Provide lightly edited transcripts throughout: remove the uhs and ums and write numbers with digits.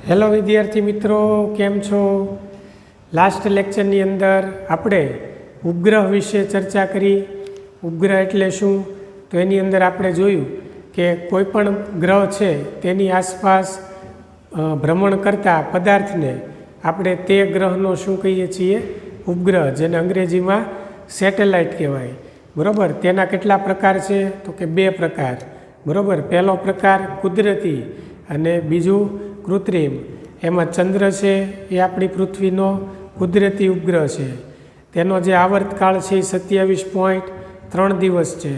Hello વિદ્યાર્થી મિત્રો, કેમ છો? લાસ્ટ લેક્ચરની અંદર આપણે ઉપગ્રહ વિશે ચર્ચા કરી. ઉપગ્રહ એટલે શું? તો એની અંદર આપણે જોયું કે કોઈ પણ ગ્રહ છે તેની આસપાસ ભ્રમણ કરતા પદાર્થને આપણે તે ગ્રહનો શું કહીએ છીએ? ઉપગ્રહ, જેને અંગ્રેજીમાં સેટેલાઇટ કહેવાય. બરાબર. તેના કેટલા પ્રકાર છે? તો કે 2 પ્રકાર. બરાબર. પહેલો પ્રકાર કુદરતી અને બીજું કૃત્રિમ. એમાં ચંદ્ર છે એ આપણી પૃથ્વીનો કુદરતી ઉપગ્રહ છે. તેનો જે આવર્તકાળ છે એ 27.3 દિવસ છે.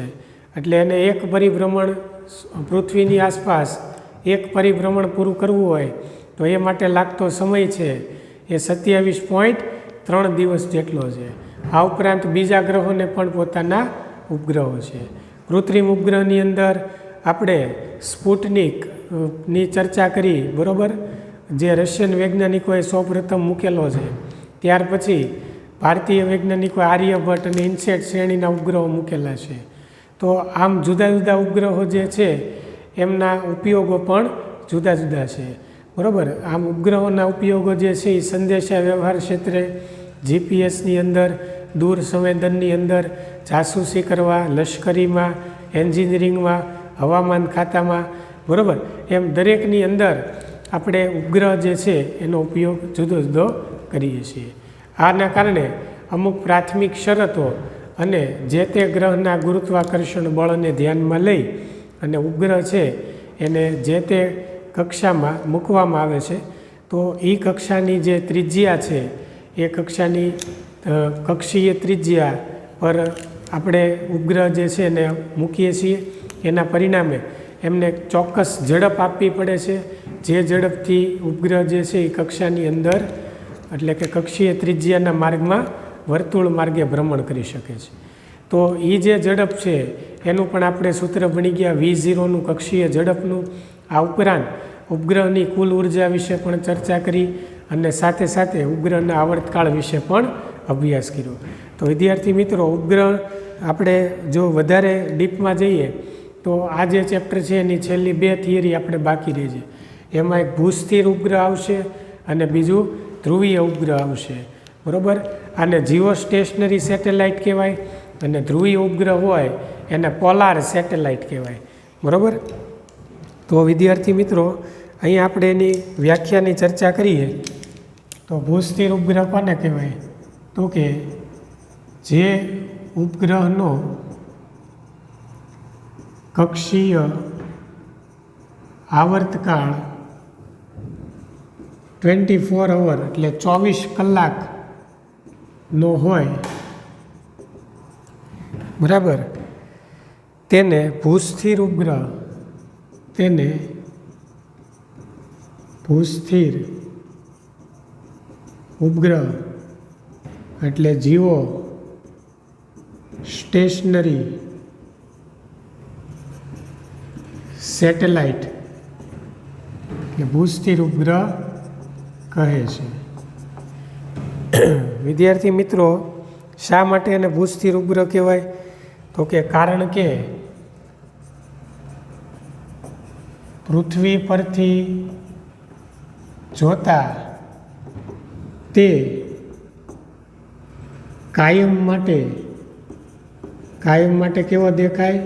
એટલે એને એક પરિભ્રમણ પૃથ્વીની આસપાસ એક પરિભ્રમણ પૂરું કરવું હોય તો એ માટે લાગતો સમય છે એ 27.3 દિવસ જેટલો છે. આ ઉપરાંત બીજા ગ્રહોને પણ પોતાના ઉપગ્રહો છે. કૃત્રિમ ઉપગ્રહની અંદર આપણે સ્પુટનિકની ચર્ચા કરી. બરાબર. જે રશિયન વૈજ્ઞાનિકોએ સૌપ્રથમ મૂકેલો છે. ત્યાર પછી ભારતીય વૈજ્ઞાનિકો આર્યભટ્ટ અને ઇનસેટ શ્રેણીના ઉપગ્રહો મૂકેલા છે. તો આમ જુદા જુદા ઉપગ્રહો જે છે એમના ઉપયોગો પણ જુદા જુદા છે. બરાબર. આમ ઉપગ્રહોના ઉપયોગો જે છે એ સંદેશા વ્યવહાર ક્ષેત્રે, જીપીએસની અંદર, દૂર સંવેદનની અંદર, જાસૂસી કરવા, લશ્કરીમાં, એન્જિનિયરિંગમાં, હવામાન ખાતામાં, બરાબર, એમ દરેકની અંદર આપણે ઉપગ્રહ જે છે એનો ઉપયોગ જુદો જુદો કરીએ છીએ. આના કારણે અમુક પ્રાથમિક શરતો અને જે તે ગ્રહના ગુરુત્વાકર્ષણ બળને ધ્યાનમાં લઈ અને ઉપગ્રહ છે એને જે તે કક્ષામાં મૂકવામાં આવે છે. તો એ કક્ષાની જે ત્રિજ્યા છે એ કક્ષાની કક્ષીય ત્રિજ્યા પર આપણે ઉપગ્રહ જે છે એને મૂકીએ છીએ. એના પરિણામે એમને ચોક્કસ ઝડપ આપવી પડે છે. જે ઝડપથી ઉપગ્રહ જે છે એ કક્ષાની અંદર એટલે કે કક્ષીય ત્રિજ્યાના માર્ગમાં વર્તુળ માર્ગે ભ્રમણ કરી શકે છે. તો એ જે ઝડપ છે એનું પણ આપણે સૂત્ર ભણી ગયા, V0નું કક્ષીય ઝડપનું. આ ઉપરાંત ઉપગ્રહની કુલ ઉર્જા વિશે પણ ચર્ચા કરી અને સાથે સાથે ઉપગ્રહના આવર્તકાળ વિશે પણ અભ્યાસ કર્યો. તો વિદ્યાર્થી મિત્રો, ઉપગ્રહ આપણે જો વધારે ડીપમાં જઈએ તો આ જે ચેપ્ટર છે એની છેલ્લી 2 થિયરી આપણે બાકી રહી છે. એમાં એક ભૂસ્થિર ઉપગ્રહ આવશે અને બીજું ધ્રુવીય ઉપગ્રહ આવશે. બરાબર. આને જીઓ સ્ટેશનરી સેટેલાઇટ કહેવાય અને ધ્રુવીય ઉપગ્રહ હોય એને પોલાર સેટેલાઇટ કહેવાય. બરાબર. તો વિદ્યાર્થી મિત્રો, અહીં આપણે એની વ્યાખ્યાની ચર્ચા કરીએ તો ભૂસ્થિર ઉપગ્રહ કોને કહેવાય? તો કે જે ઉપગ્રહનો કક્ષીય આવર્તકાળ 24 અવર એટલે 24 કલાકનો હોય, બરાબર, તેને ભૂસ્થિર ઉપગ્રહ, તેને ભૂસ્થિર ઉપગ્રહ એટલે જીઓ સ્ટેશનરી સેટેલાઇટ એટલે ભૂસ્થિર ઉપગ્રહ કહે છે. વિદ્યાર્થી મિત્રો, શા માટે એને ભૂસ્થિર ઉપગ્રહ કહેવાય? તો કે કારણ કે પૃથ્વી પરથી જોતા તે કાયમ માટે કેવો દેખાય?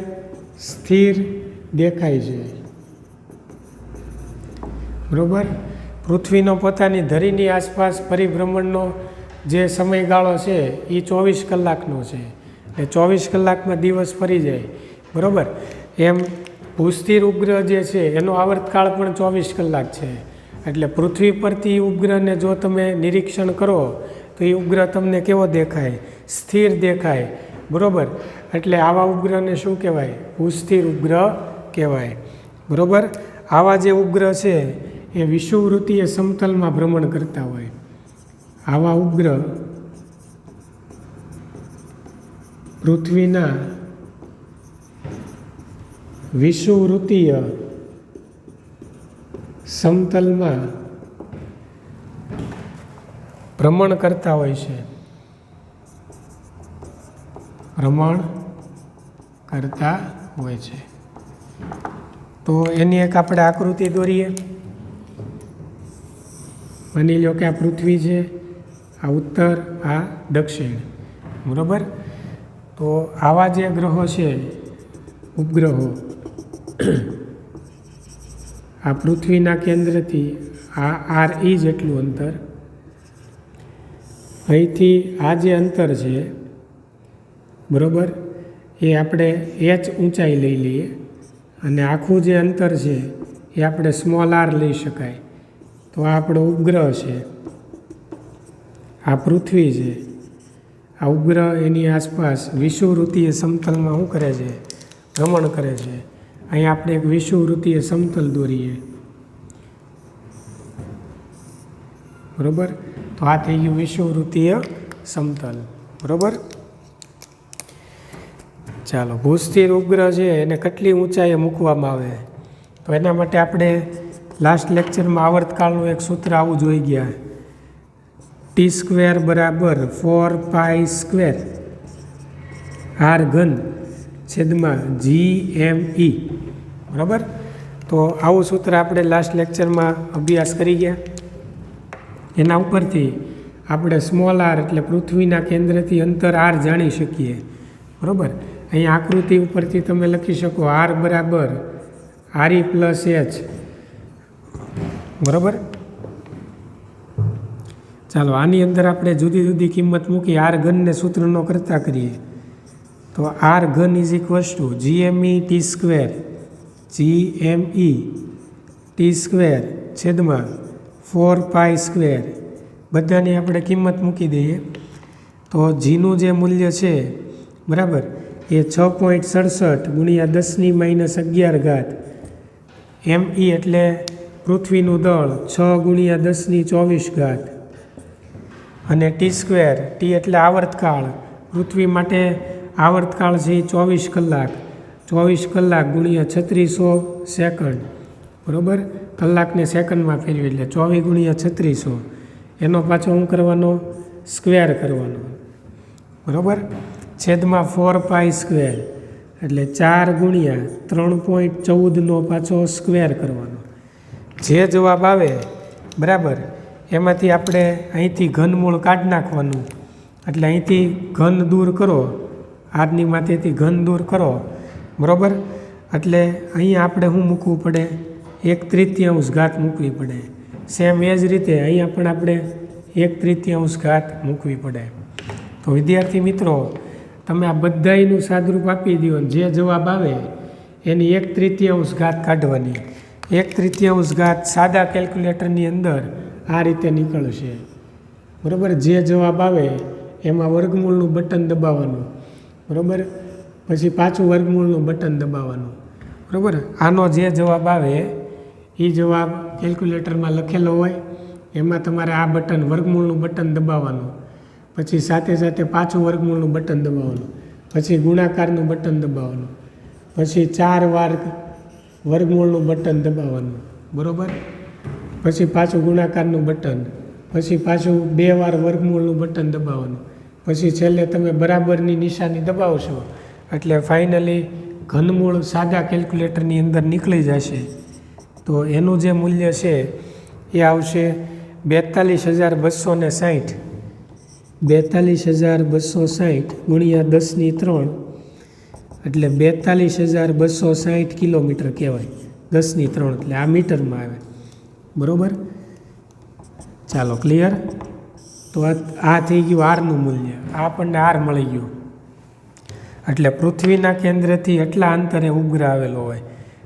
સ્થિર દેખાય છે. બરાબર. પૃથ્વીનો પોતાની ધરીની આસપાસ પરિભ્રમણનો જે સમયગાળો છે એ 24 કલાકનો છે. એટલે 24 કલાકમાં દિવસ ફરી જાય. બરાબર. એમ ભૂસ્થિર ઉપગ્રહ જે છે એનો આવર્તકાળ પણ 24 કલાક છે. એટલે પૃથ્વી પરથી ઉપગ્રહને જો તમે નિરીક્ષણ કરો તો એ ઉપગ્રહ તમને કેવો દેખાય? સ્થિર દેખાય. બરાબર. એટલે આવા ઉપગ્રહને શું કહેવાય? ભૂસ્થિર ઉપગ્રહ કહેવાય. બરાબર. આવા જે ઉપગ્રહ છે એ વિષુવવૃત્તીય સમતલમાં ભ્રમણ કરતા હોય. આવા ઉપગ્રહ પૃથ્વીના વિષુવવૃત્તીય સમતલમાં ભ્રમણ કરતા હોય છે. ભ્રમણ કરતા હોય છે. તો એની એક આપણે આકૃતિ દોરીએ. માની લો કે આ પૃથ્વી છે, આ ઉત્તર, આ દક્ષિણ, બરાબર. તો આવા જે ગ્રહો છે, ઉપગ્રહો, આ પૃથ્વીના કેન્દ્રથી આ RE જેટલું અંતર, અહીંથી આ જે અંતર છે, બરાબર, એ આપણે h ઊંચાઈ લઈ લઈએ અને આખું જે અંતર છે એ આપણે સ્મોલ r લઈ શકાય. તો આ આપણો ઉપગ્રહ છે, આ પૃથ્વી છે, આ ઉપગ્રહ એની આસપાસ વિષુવવૃત્તીય સમતલમાં શું કરે છે? ભ્રમણ કરે છે. અહીં આપણે એક વિષુવવૃત્તીય સમતલ દોરીએ, બરાબર. તો આ થઈ ગયું વિષુવવૃત્તીય સમતલ, બરાબર. ચાલો, ભૂસ્થિર ઉપગ્રહ છે એને કેટલી ઊંચાઈએ મૂકવામાં આવે? તો એના માટે આપણે લાસ્ટ લેક્ચરમાં આવર્તકાળનું એક સૂત્ર આવું જોઈ ગયા, T² બરાબર 4π² r3/GME, બરાબર. તો આવું સૂત્ર આપણે લાસ્ટ લેક્ચરમાં અભ્યાસ કરી ગયા. એના ઉપરથી આપણે સ્મોલ r એટલે પૃથ્વીના કેન્દ્રથી અંતર r જાણી શકીએ, બરાબર. અહીં આકૃતિ ઉપરથી તમે લખી શકો r બરાબર RE + h, બરાબર. ચાલો, આની અંદર આપણે જુદી જુદી કિંમત મૂકી r3ને સૂત્રનો કરતા કરીએ. તો r3 = GME T² 4π², બધાની આપણે કિંમત મૂકી દઈએ. તો જીનું જે મૂલ્ય છે, બરાબર, એ 6.67 × 10⁻11 ME એટલે પૃથ્વીનું દળ 6 × 10⁻24, અને T² T એટલે આવર્તકાળ, પૃથ્વી માટે આવર્તકાળ છે 24 કલાક, 24 કલાક × 3600 સેકન્ડ, બરાબર. કલાકને સેકન્ડમાં ફેરવી એટલે 24 × 3600, એનો પાછો શું કરવાનો? સ્ક્વેર કરવાનો, બરાબર. છેદમાં 4π² એટલે 4 × 3.14નો પાછો સ્ક્વેર કરવાનો. જે જવાબ આવે, બરાબર, એમાંથી આપણે અહીંથી ઘનમૂળ કાઢી નાખવાનું. એટલે અહીંથી ઘન દૂર કરો, આરની માથેથી ઘન દૂર કરો, બરાબર. એટલે અહીંયા આપણે શું મૂકવું પડે? 1/3 મૂકવી પડે. સેમ એ જ રીતે અહીંયા પણ આપણે 1/3 મૂકવી પડે. તો વિદ્યાર્થી મિત્રો, તમે આ બધાયનું સાદરૂપ આપી દો, જે જવાબ આવે એની 1/3 કાઢવાની. 1/3 સાદા કેલ્ક્યુલેટરની અંદર આ રીતે નીકળશે, બરાબર. જે જવાબ આવે એમાં વર્ગમૂળનું બટન દબાવવાનું, બરાબર. પછી પાછું વર્ગમૂળનું બટન દબાવવાનું, બરાબર. આનો જે જવાબ આવે એ જવાબ કેલ્ક્યુલેટરમાં લખેલો હોય, એમાં તમારે આ બટન વર્ગમૂળનું બટન દબાવવાનું, પછી સાથે સાથે પાછું વર્ગમૂળનું બટન દબાવવાનું, પછી ગુણાકારનું બટન દબાવવાનું, પછી 4 વાર વર્ગમૂળનું બટન દબાવવાનું, બરાબર. પછી પાછું ગુણાકારનું બટન, પછી પાછું 2 વાર વર્ગમૂળનું બટન દબાવવાનું, પછી છેલ્લે તમે બરાબરની નિશાની દબાવશો એટલે ફાઇનલી ઘનમૂળ સાદા કેલ્ક્યુલેટરની અંદર નીકળી જશે. તો એનું જે મૂલ્ય છે એ આવશે 42260, 42260 × 10⁻³ એટલે 42260 કિલોમીટર કહેવાય. 10⁻³ એટલે આ મીટરમાં આવે, બરાબર. ચાલો, ક્લિયર. તો આ થઈ ગયું આરનું મૂલ્ય, આ આપણને આર મળી ગયું. એટલે પૃથ્વીના કેન્દ્રથી એટલા અંતરે ઉપગ્રહ આવેલો હોય.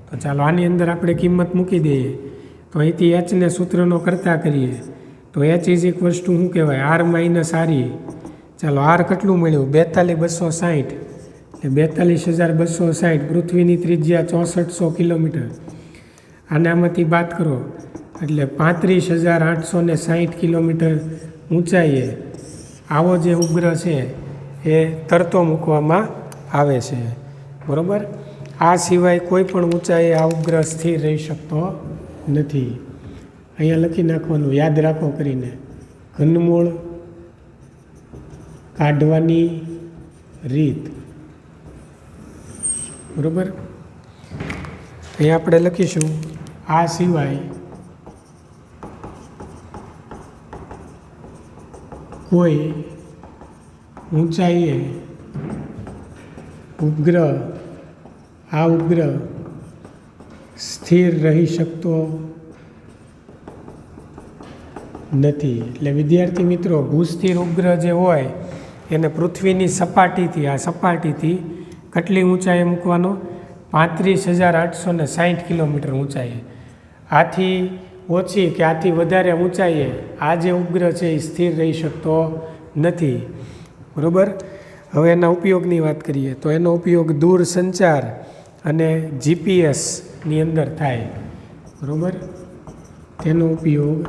તો ચાલો આની અંદર આપણે કિંમત મૂકી દઈએ. તો અહીંથી એચને સૂત્રનો કરતા કરીએ. તો h = શું કહેવાય? r - RE. ચાલો, આર કેટલું મળ્યું? 42260, એટલે 42260. પૃથ્વીની ત્રિજ્યા 6400 કિલોમીટર. આને આમાંથી બાદ કરો એટલે 35860 કિલોમીટર ઊંચાઈએ આવો જે ઉપગ્રહ છે એ તરતો મૂકવામાં આવે છે, બરાબર. આ સિવાય કોઈ પણ ઊંચાઈએ આ ઉપગ્રહ સ્થિર રહી શકતો નથી. અહીંયા લખી નાખવાનું, યાદ રાખો કરીને, ઘનમૂળ કાઢવાની રીત, બરાબર. અહીંયા આપણે લખીશું આ સિવાય કોઈ ઊંચાઈએ ઉપગ્રહ આ ઉપગ્રહ સ્થિર રહી શકતો નથી. એટલે વિદ્યાર્થી મિત્રો, ભૂસ્થિર ઉપગ્રહ જે હોય એને પૃથ્વીની સપાટીથી કેટલી ઊંચાઈએ મૂકવાનો? 35,860 કિલોમીટર ઊંચાઈએ. આથી ઓછી કે આથી વધારે ઊંચાઈએ આ જે ઉપગ્રહ છે એ સ્થિર રહી શકતો નથી. બરાબર. હવે એના ઉપયોગની વાત કરીએ તો એનો ઉપયોગ દૂર સંચાર અને જીપીએસની અંદર થાય. બરાબર. તેનો ઉપયોગ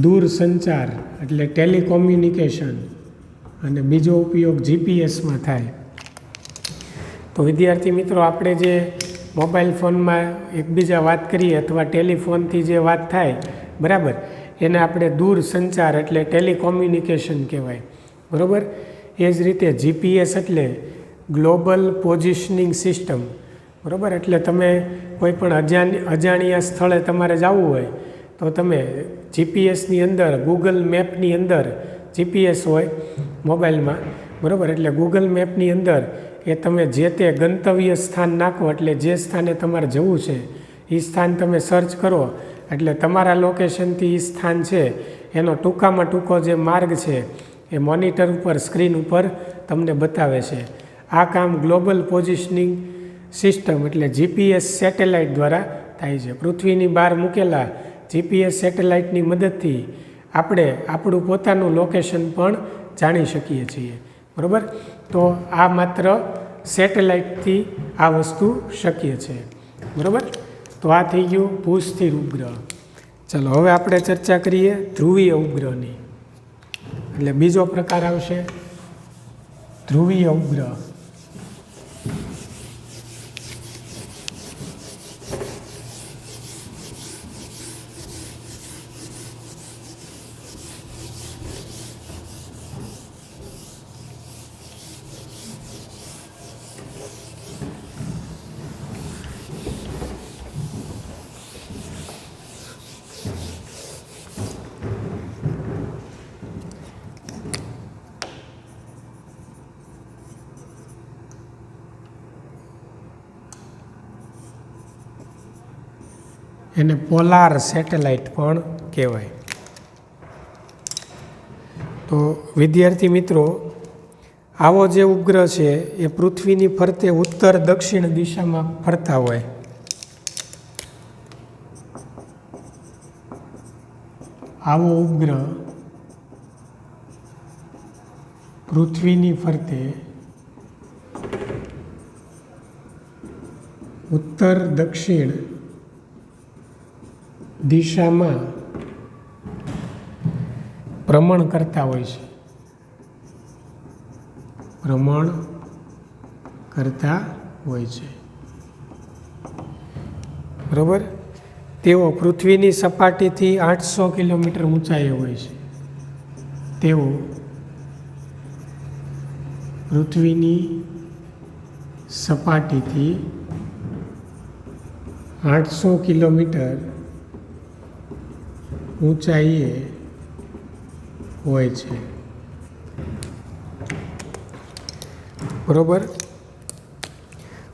દૂર સંચાર એટલે ટેલિકોમ્યુનિકેશન અને બીજો ઉપયોગ જીપીએસમાં થાય. તો વિદ્યાર્થી મિત્રો, આપણે જે મોબાઈલ ફોનમાં એકબીજા વાત કરીએ અથવા ટેલિફોનથી જે વાત થાય, બરાબર, એને આપણે દૂર સંચાર એટલે ટેલિકોમ્યુનિકેશન કહેવાય. બરાબર. એ જ રીતે જીપીએસ એટલે ગ્લોબલ પોઝિશનિંગ સિસ્ટમ. બરાબર. એટલે તમે કોઈ પણ અજાણ્યા સ્થળે તમારે જવું હોય તો તમે જીપીએસની અંદર, ગૂગલ મેપની અંદર જીપીએસ હોય મોબાઈલમાં. બરાબર. એટલે ગૂગલ મેપની અંદર એ તમે જે તે ગંતવ્ય સ્થાન નાખો એટલે જે સ્થાને તમારે જવું છે એ સ્થાન તમે સર્ચ કરો એટલે તમારા લોકેશનથી એ સ્થાન છે એનો ટૂંકામાં ટૂંકો જે માર્ગ છે એ મોનિટર ઉપર, સ્ક્રીન ઉપર તમને બતાવે છે. આ કામ ગ્લોબલ પોઝિશનિંગ સિસ્ટમ એટલે જીપીએસ સેટેલાઇટ દ્વારા થાય છે. પૃથ્વીની બહાર મૂકેલા જીપીએસ સેટેલાઇટની મદદથી આપણે આપણું પોતાનું લોકેશન પણ જાણી શકીએ છીએ. બરાબર. તો આ માત્ર સેટેલાઇટથી આ વસ્તુ શક્ય છે. બરાબર. તો આ થઈ ગયું ભૂસ્થિર ઉપગ્રહ. ચલો હવે આપણે ચર્ચા કરીએ ધ્રુવીય ઉપગ્રહની. એટલે બીજો પ્રકાર આવશે ધ્રુવીય ઉપગ્રહ. એને પોલાર સેટેલાઇટ પણ કહેવાય. તો વિદ્યાર્થી મિત્રો, આવો જે ઉપગ્રહ છે એ પૃથ્વીની ફરતે ઉત્તર દક્ષિણ દિશામાં ફરતા હોય. આવો ઉપગ્રહ પૃથ્વીની ફરતે ઉત્તર દક્ષિણ દિશામાં ભ્રમણ કરતા હોય છે. ભ્રમણ કરતા હોય છે. બરાબર. તેઓ પૃથ્વીની સપાટીથી 800 કિલોમીટર ઊંચાઈએ હોય છે. તેઓ પૃથ્વીની સપાટીથી 800 કિલોમીટર ઊંચાઈએ હોય છે. બરાબર.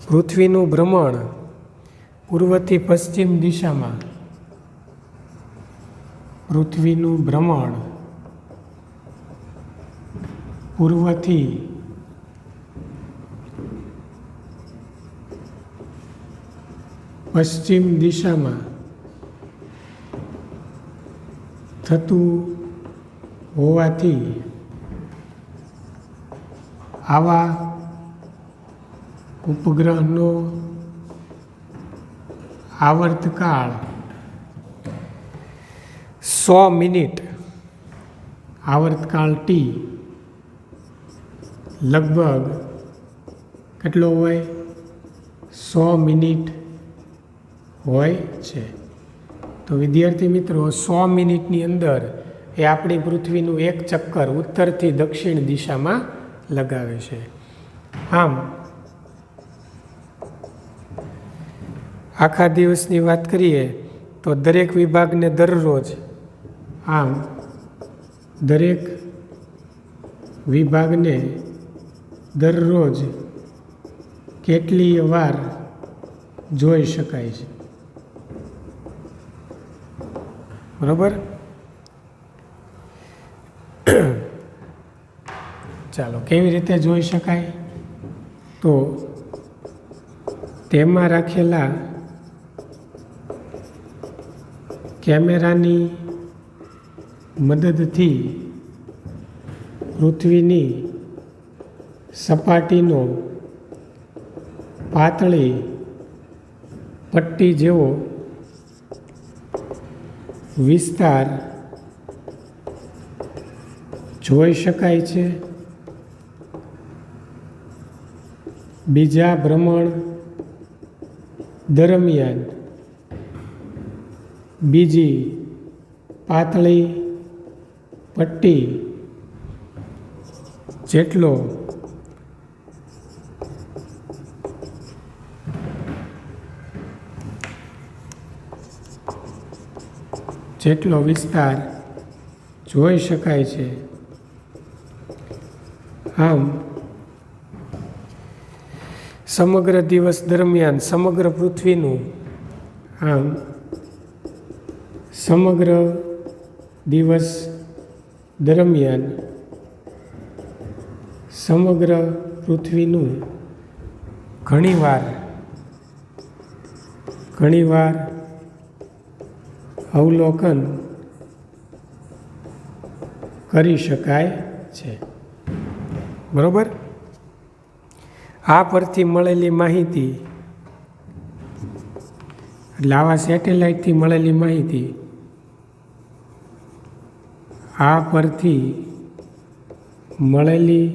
પૃથ્વીનું ભ્રમણ પૂર્વથી પશ્ચિમ દિશામાં, પૃથ્વીનું ભ્રમણ પૂર્વથી પશ્ચિમ દિશામાં થતું હોવાથી આવા ઉપગ્રહનો આવર્તકાળ 100 મિનિટ, આવર્તકાળ T લગભગ કેટલો હોય? 100 મિનિટ હોય છે. તો વિદ્યાર્થી મિત્રો, 100 મિનિટની અંદર એ આપણી પૃથ્વીનું એક ચક્કર ઉત્તરથી દક્ષિણ દિશામાં લગાવે છે. આમ આખા દિવસની વાત કરીએ તો દરેક વિભાગને દરરોજ આમ દરેક વિભાગને દરરોજ કેટલીય વાર જોઈ શકાય છે. બરાબર. ચાલો, કેવી રીતે જોઈ શકાય? તો તેમાં રાખેલા કેમેરાની મદદથી પૃથ્વીની સપાટીનો પાતળી પટ્ટી જેવો વિસ્તાર જોઈ શકાય છે. બીજા ભ્રમણ દરમિયાન બીજી પાતળી પટ્ટી જેટલો વિસ્તાર જોઈ શકાય છે. આમ સમગ્ર દિવસ દરમિયાન સમગ્ર પૃથ્વીનું સમગ્ર દિવસ દરમિયાન સમગ્ર પૃથ્વીનું ઘણીવાર અવલોકન કરી શકાય છે. બરાબર. આ પરથી મળેલી માહિતી, એટલે આવા સેટેલાઇટથી મળેલી માહિતી, આ પરથી મળેલી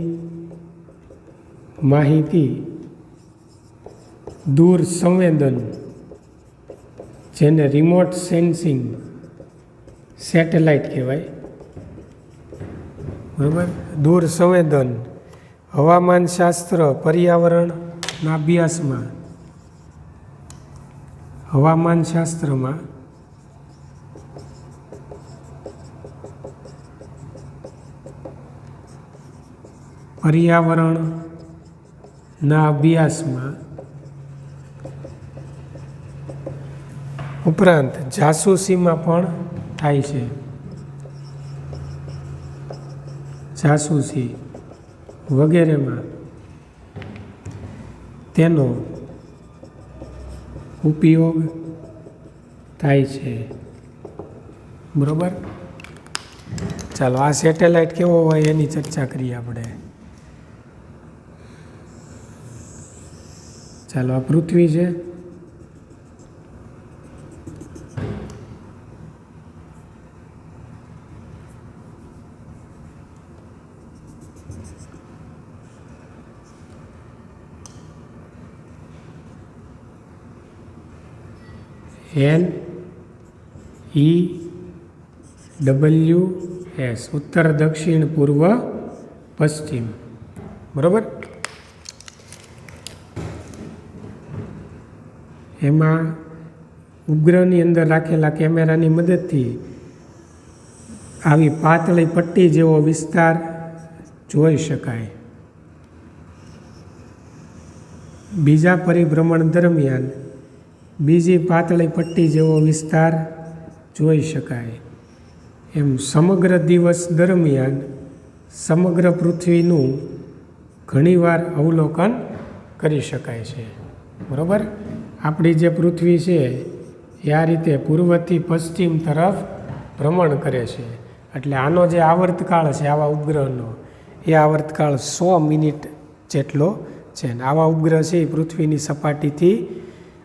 માહિતી દૂર સંવેદન, જેને રિમોટ સેન્સિંગ સેટેલાઇટ કહેવાય. બરાબર. દૂર સંવેદન, હવામાનશાસ્ત્ર, પર્યાવરણના અભ્યાસમાં, હવામાનશાસ્ત્રમાં પર્યાવરણના અભ્યાસમાં ઉપરાંત જાસૂસીમાં પણ થાય છે. જાસૂસી વગેરેમાં તેનો ઉપયોગ થાય છે. બરાબર. ચાલો, આ સેટેલાઇટ કેવો હોય એની ચર્ચા કરીએ આપણે. ચાલો, આ પૃથ્વી છે. NEWS, ઉત્તર, દક્ષિણ, પૂર્વ, પશ્ચિમ. બરાબર. એમાં ઉપગ્રહની અંદર રાખેલા કેમેરાની મદદથી આવી પાતળી પટ્ટી જેવો વિસ્તાર જોઈ શકાય. બીજા પરિભ્રમણ દરમિયાન બીજી પાતળી પટ્ટી જેવો વિસ્તાર જોઈ શકાય. એમ સમગ્ર દિવસ દરમિયાન સમગ્ર પૃથ્વીનું ઘણીવાર અવલોકન કરી શકાય છે. બરાબર. આપણી જે પૃથ્વી છે એ આ રીતે પૂર્વથી પશ્ચિમ તરફ ભ્રમણ કરે છે. એટલે આનો જે આવર્તકાળ છે આવા ઉપગ્રહનો, એ આવર્તકાળ 100 મિનિટ જેટલો છે. અને આવા ઉપગ્રહ છે એ પૃથ્વીની સપાટીથી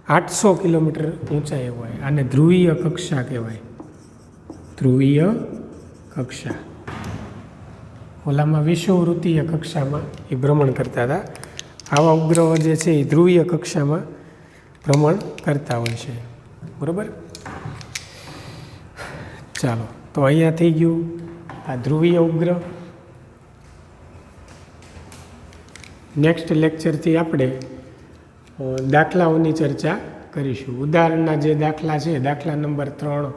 800 કિલોમીટર ઊંચાઈ હોય. આને ધ્રુવીય કક્ષા કહેવાય. ધ્રુવીય કક્ષા. ઓલામાં વિષુવવૃત્તીય કક્ષામાં એ ભ્રમણ કરતા હતા. આવા ઉપગ્રહો જે છે એ ધ્રુવીય કક્ષામાં ભ્રમણ કરતા હોય છે. બરાબર. ચાલો, તો અહીંયા થઈ ગયું આ ધ્રુવીય ઉપગ્રહ. નેક્સ્ટ લેક્ચરથી આપણે દાખલાઓની ચર્ચા કરીશું. ઉદાહરણના જે દાખલા છે, દાખલા નંબર 3,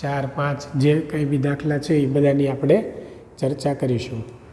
4, 5, જે કંઈ બી દાખલા છે એ બધાની આપણે ચર્ચા કરીશું.